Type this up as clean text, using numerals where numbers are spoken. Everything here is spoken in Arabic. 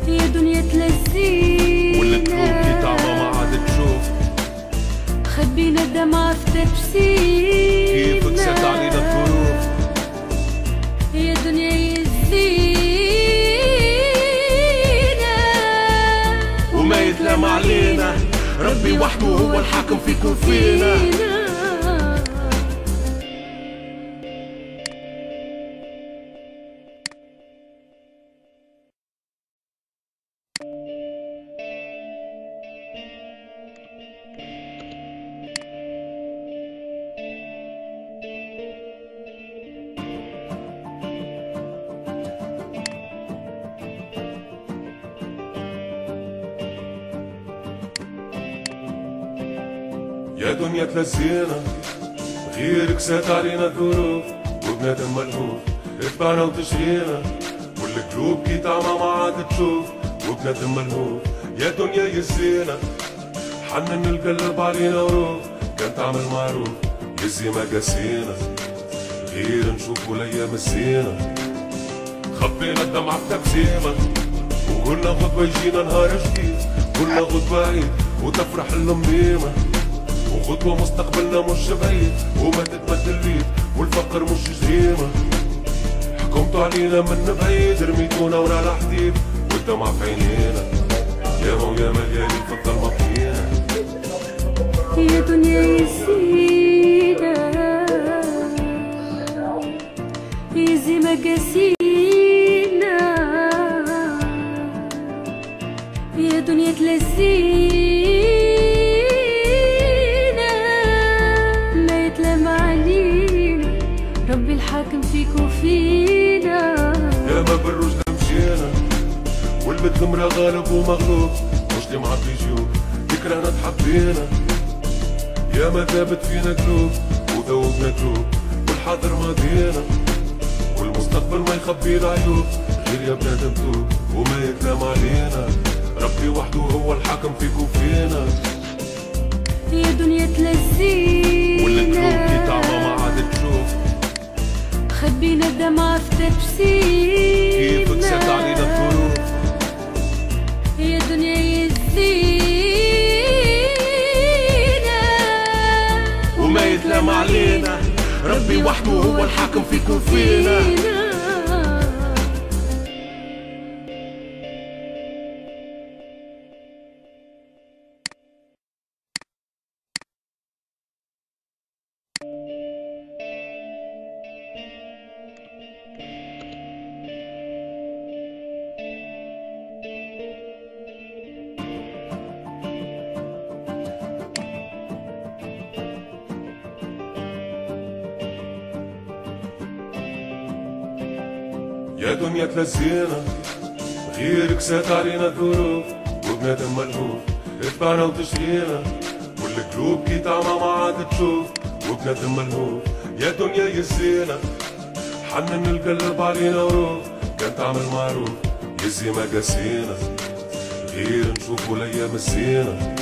يا دنيا تلزينا والقلوب كي تعمى ما عاد تشوف. خبينا الدمعة في تبسيمنا كيفك سات علينا الظروف. يا دنيا يزينا وما يتلام علينا، ربي وحده هو الحاكم فيك وفينا. يا دنيا تلزينا، غيرك سات علينا الظروف، وبنادم ملهوف اتبعنا وتشغينا. والقلوب كي تعمى ما عاد تشوف، وبنادم ملهوف يا دنيا يزينا. حنن القلب علينا وروف، كان تعمل معروف يزي ما قاسينا. غير نشوفو الايام الزينة، خبينا الدمعة بتبسيمة، وقلنا غدوة يجينا نهار جديد. قلنا غدوة عيد وتفرح الميمة، وخطوة مستقبلنا مش بعيد، وما تتمد البيت والفقر مش جريمة. حكمتوا علينا من بعيد، رميتونا ورا الحديد والدمع في عينينا. ياما وياما ليالي في الظلمة فينا. يا دنيا يزينا يزي مقاسينا. يا دنيا تلزينا، ما يتلام علينا، ربي الحاكم فيك وفينا. ياما بالرجل مشينا، والبت المرا غالب ومغلوب، مش اللي معطي جيوب ذكرنا تحبينا. ياما ذابت فينا قلوب وذوبنا قلوب، والحاضر ماضينا، والمستقبل ما يخبي العيوب. غير يا بنادم توب وما يتلام علينا، ربي وحده هو الحاكم فيك وفينا. يا دنيا تلزينا، والقلوب كي تعمى ما عاد تشوف. خبينا الدمعة في تبسيمنا، كيفك سات علينا الظروف. يا دنيا يزينا وما يتلام علينا، ربي وحده هو الحاكم فيك وفينا. يا دنيا تلزينا، غيرك سات علينا الظروف، وبنادم ملهوف اتبعنا وتشغينا. والقلوب كي تعمى ما عاد تشوف، وبنادم ملهوف يا دنيا يزينا. حنن القلب علينا وروف، كان تعمل معروف يزي ما قاسينا. غير نشوفو الايام الزينة،